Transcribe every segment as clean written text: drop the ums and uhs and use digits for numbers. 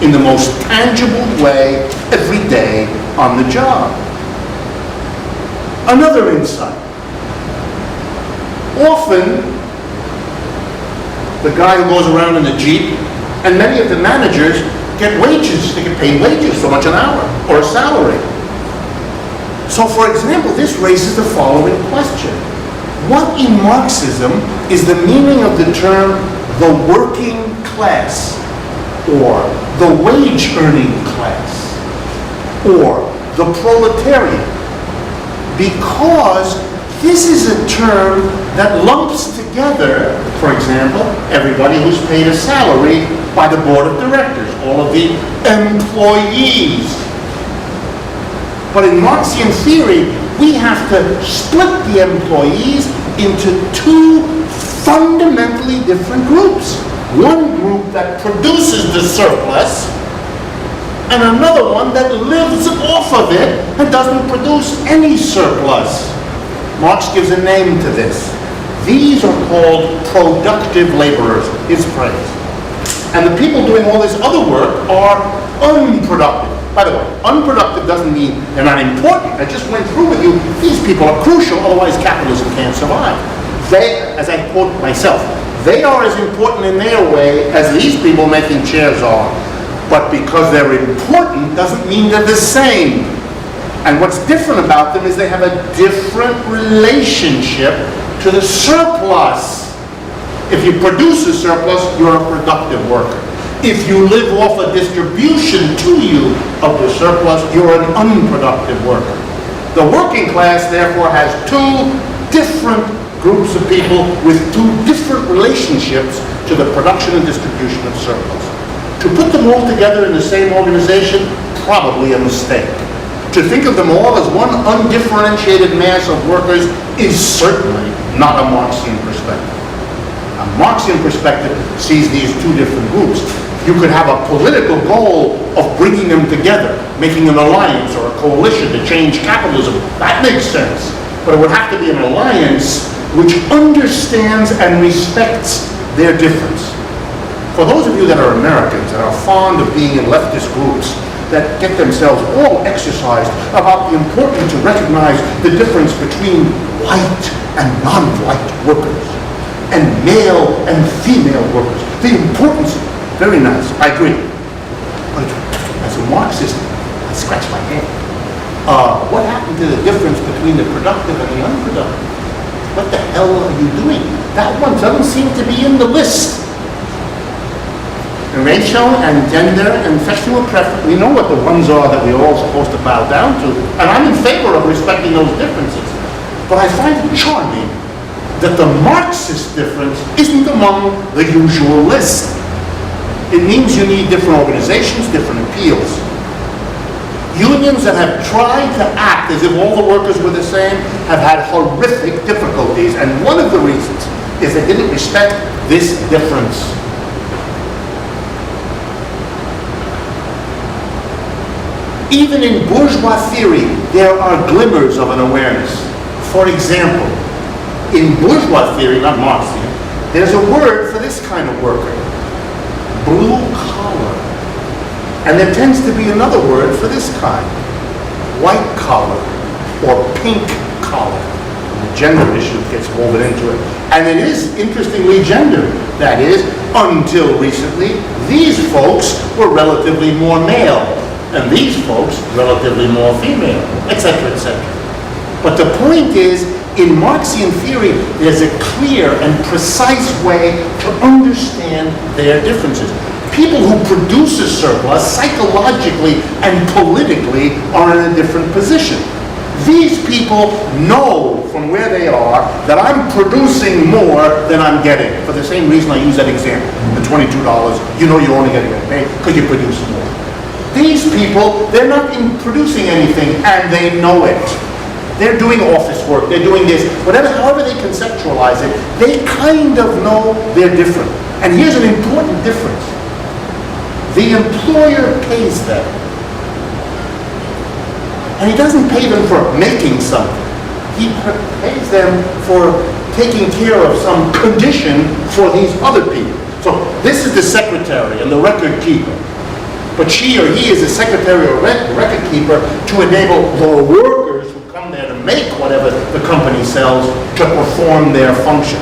in the most tangible way every day on the job. Another insight. Often, the guy who goes around in the Jeep, and many of the managers get wages, they get paid wages, so much an hour, or a salary. So for example, this raises the following question. What in Marxism is the meaning of the term the working class, or the wage-earning class, or the proletariat? Because this is a term that lumps together, for example, everybody who's paid a salary by the board of directors, all of the employees. But in Marxian theory, we have to split the employees into two fundamentally different groups. One group that produces the surplus, and another one that lives off of it and doesn't produce any surplus. Marx gives a name to this. These are called productive laborers, his phrase. And the people doing all this other work are unproductive. By the way, unproductive doesn't mean they're not important. I just went through with you, these people are crucial, otherwise capitalism can't survive. They, as I quote myself, they are as important in their way as these people making chairs are. But because they're important doesn't mean they're the same. And what's different about them is they have a different relationship to the surplus. If you produce a surplus, you're a productive worker. If you live off a distribution to you of the surplus, you're an unproductive worker. The working class, therefore, has two different groups of people with two different relationships to the production and distribution of surplus. To put them all together in the same organization, probably a mistake. To think of them all as one undifferentiated mass of workers is certainly not a Marxian perspective. A Marxian perspective sees these two different groups. You could have a political goal of bringing them together, making an alliance or a coalition to change capitalism. That makes sense. But it would have to be an alliance which understands and respects their difference. For those of you that are Americans and are fond of being in leftist groups that get themselves all exercised about the importance to recognize the difference between white and non-white workers, and male and female workers, the importance, very nice, I agree. But as a Marxist, I scratch my head. What happened to the difference between the productive and the unproductive? What the hell are you doing? That one doesn't seem to be in the list. Racial and gender and sexual preference, we know what the ones are that we're all supposed to bow down to, and I'm in favor of respecting those differences. But I find it charming that the Marxist difference isn't among the usual list. It means you need different organizations, different appeals. Unions that have tried to act as if all the workers were the same have had horrific difficulties, and one of the reasons is they didn't respect this difference. Even in bourgeois theory, there are glimmers of an awareness. For example, in bourgeois theory, not Marxian, there's a word for this kind of worker, blue collar. And there tends to be another word for this kind, white collar or pink collar. And the gender issue gets woven into it. And it is interestingly gendered. That is, until recently, these folks were relatively more male, and these folks relatively more female, etc., etc. But the point is, in Marxian theory, there's a clear and precise way to understand their differences. People who produce a surplus psychologically and politically are in a different position. These people know from where they are that I'm producing more than I'm getting. For the same reason I use that example, the $22, you know you're only going to get paid because you produce more. These people, they're not producing anything, and they know it. They're doing office work, they're doing this, whatever, however they conceptualize it, they kind of know they're different. And here's an important difference. The employer pays them. And he doesn't pay them for making something. He pays them for taking care of some condition for these other people. So this is the secretary and the record keeper. but she or he is a secretary or record keeper to enable the workers who come there to make whatever the company sells to perform their function.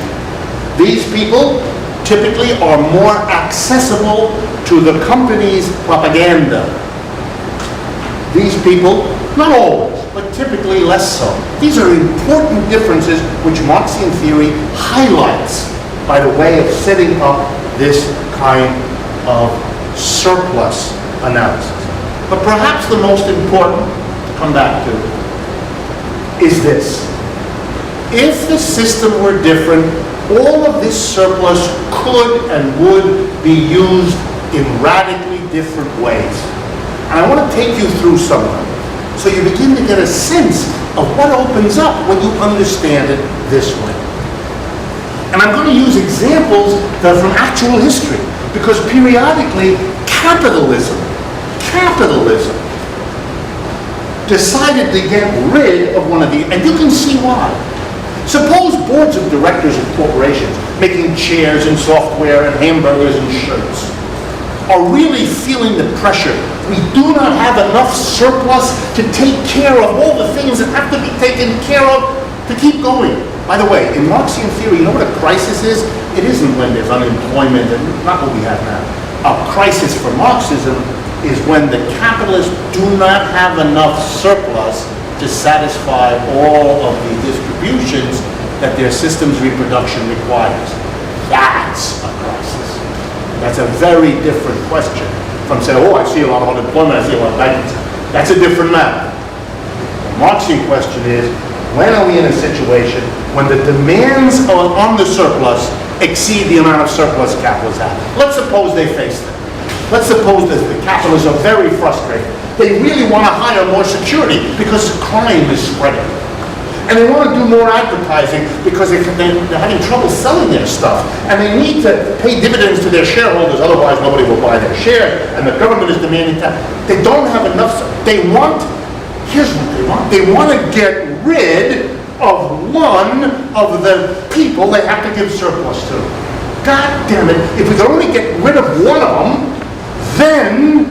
These people typically are more accessible to the company's propaganda. These people, not always, but typically less so. These are important differences which Marxian theory highlights by the way of setting up this kind of surplus analysis. But perhaps the most important to come back to is this. If the system were different, all of this surplus could and would be used in radically different ways. And I want to take you through some of them, so you begin to get a sense of what opens up when you understand it this way. And I'm going to use examples that are from actual history, because periodically capitalism decided to get rid of one of these, and you can see why. Suppose boards of directors of corporations making chairs and software and hamburgers and shirts are really feeling the pressure. We do not have enough surplus to take care of all the things that have to be taken care of to keep going. By the way, in Marxian theory, you know what a crisis is? It isn't when there's unemployment, and not what we have now. A crisis for Marxism is when the capitalists do not have enough surplus to satisfy all of the distributions that their system's reproduction requires. That's a crisis. That's a very different question from saying, oh, I see a lot of unemployment, I see a lot of bankruptcy. That's a different matter. The Marxian question is, when are we in a situation when the demands on the surplus exceed the amount of surplus capitalists have? Let's suppose they face them. Let's suppose that the capitalists are very frustrated. They really want to hire more security because crime is spreading. And they want to do more advertising because they're having trouble selling their stuff. And they need to pay dividends to their shareholders, otherwise nobody will buy their shares. And the government is demanding that. They don't have enough. Here's what they want. They want to get rid of one of the people they have to give surplus to. God damn it, if we could only get rid of one of them, then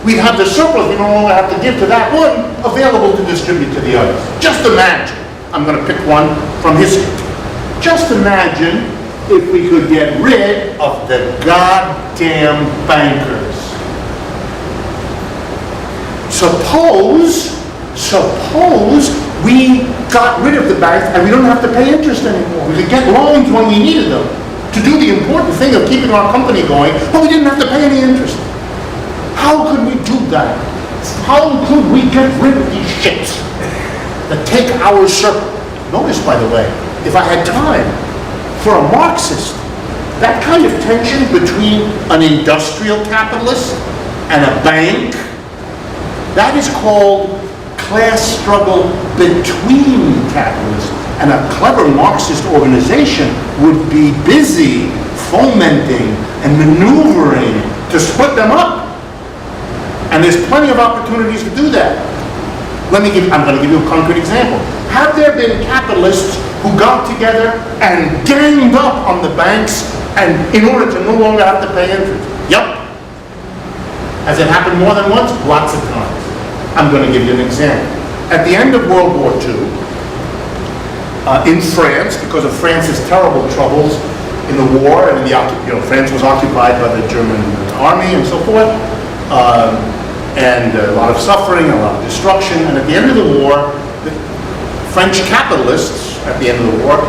we'd have the surplus we no longer have to give to that one available to distribute to the others. Just imagine, I'm going to pick one from history. Just imagine if we could get rid of the goddamn bankers. Suppose we got rid of the banks and we don't have to pay interest anymore. We could get loans when we needed them to do the important thing of keeping our company going, but we didn't have to pay any interest. How could we do that? How could we get rid of these shits that take our surplus? Notice, by the way, if I had time, for a Marxist, that kind of tension between an industrial capitalist and a bank, that is called class struggle between capitalists. And a clever Marxist organization would be busy fomenting and maneuvering to split them up. And there's plenty of opportunities to do that. I'm going to give you a concrete example. Have there been capitalists who got together and ganged up on the banks and in order to no longer have to pay interest? Yep. Has it happened more than once? Lots of times. I'm going to give you an example. At the end of World War II, in France, because of France's terrible troubles in the war, and France was occupied by the German army and so forth, and a lot of suffering, a lot of destruction, and at the end of the war, the French capitalists, at the end of the war,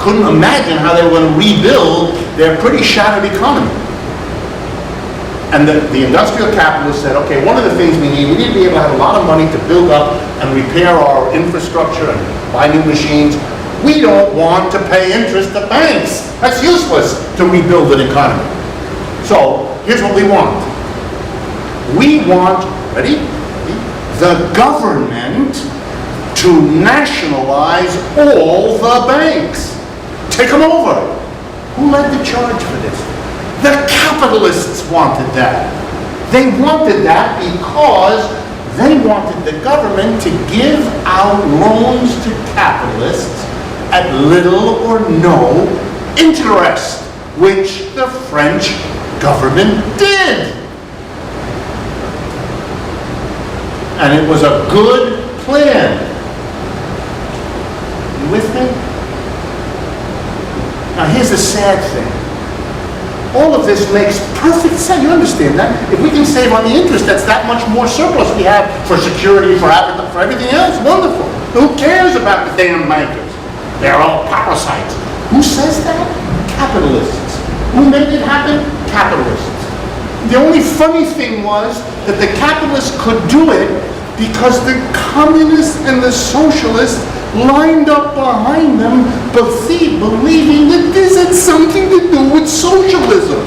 couldn't imagine how they were going to rebuild their pretty shattered economy. And the industrial capitalists said, okay, one of the things we need to be able to have a lot of money to build up and repair our infrastructure and buy new machines. We don't want to pay interest to banks. That's useless to rebuild an economy. So here's what we want. We want, ready? The government to nationalize all the banks. Take them over. Who led the charge for this? The capitalists wanted that. They wanted that because they wanted the government to give out loans to capitalists at little or no interest, which the French government did. And it was a good plan. You with me? Now here's the sad thing. All of this makes perfect sense. You understand that? If we can save on the interest, that's that much more surplus we have for security, for everything else. Wonderful. Who cares about the damn bankers? They're all parasites. Who says that? Capitalists. Who made it happen? Capitalists. The only funny thing was that the capitalists could do it because the communists and the socialists lined up behind them, believing that this had something to do with socialism,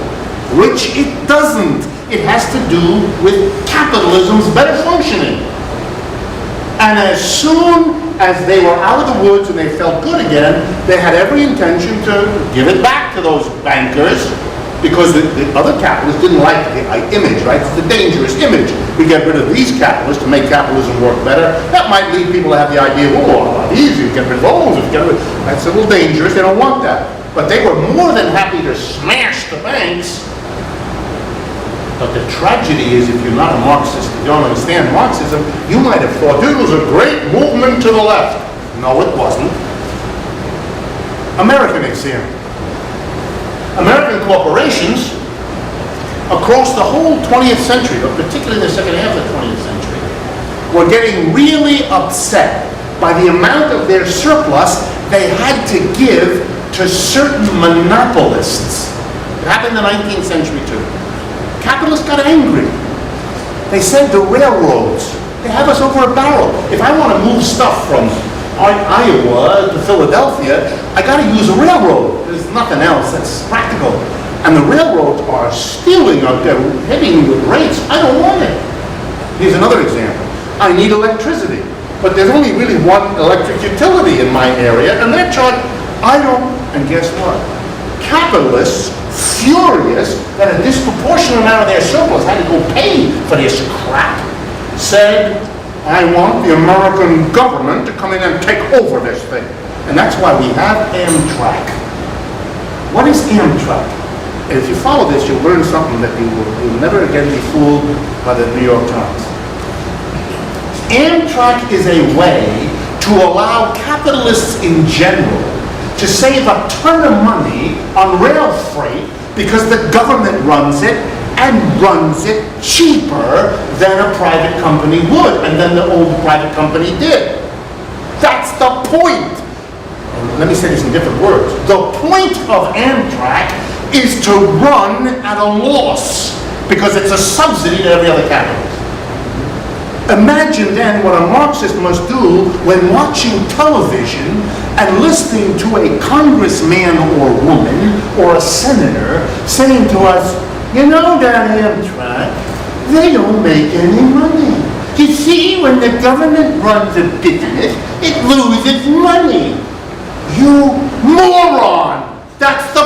which it doesn't. It has to do with capitalism's better functioning. And as soon as they were out of the woods and they felt good again, they had every intention to give it back to those bankers, because the other capitalists didn't like the image, right? It's the dangerous image. We get rid of these capitalists to make capitalism work better. That might lead people to have the idea, oh, easy, get rid of those, that's a little dangerous, they don't want that. But they were more than happy to smash the banks. But the tragedy is, if you're not a Marxist, you don't understand Marxism, you might have thought this was a great movement to the left. No, it wasn't. American example. American corporations across the whole 20th century, but particularly in the second half of the 20th century, were getting really upset by the amount of their surplus they had to give to certain monopolists. It happened in the 19th century too. Capitalists got angry. They said the railroads, they have us over a barrel. If I want to move stuff from Iowa to Philadelphia, I got to use a railroad. There's nothing else that's practical. And the railroads are stealing out there, hitting with rates. I don't want it. Here's another example. I need electricity, but there's only really one electric utility in my area, and they're charged. I don't, and guess what? Capitalists, furious that a disproportionate amount of their surplus had to go pay for this crap, said, I want the American government to come in and take over this thing. And that's why we have Amtrak. What is Amtrak? And if you follow this, you'll learn something that you'll never again be fooled by the New York Times. Amtrak is a way to allow capitalists in general to save a ton of money on rail freight because the government runs it and runs it cheaper than a private company would, and than the old private company did. That's the point. And let me say this in different words. The point of Amtrak is to run at a loss because it's a subsidy to every other capitalist. Imagine then what a Marxist must do when watching television and listening to a congressman or woman or a senator saying to us, you know that Amtrak, they don't make any money. You see, when the government runs a business, it loses money. You moron! That's the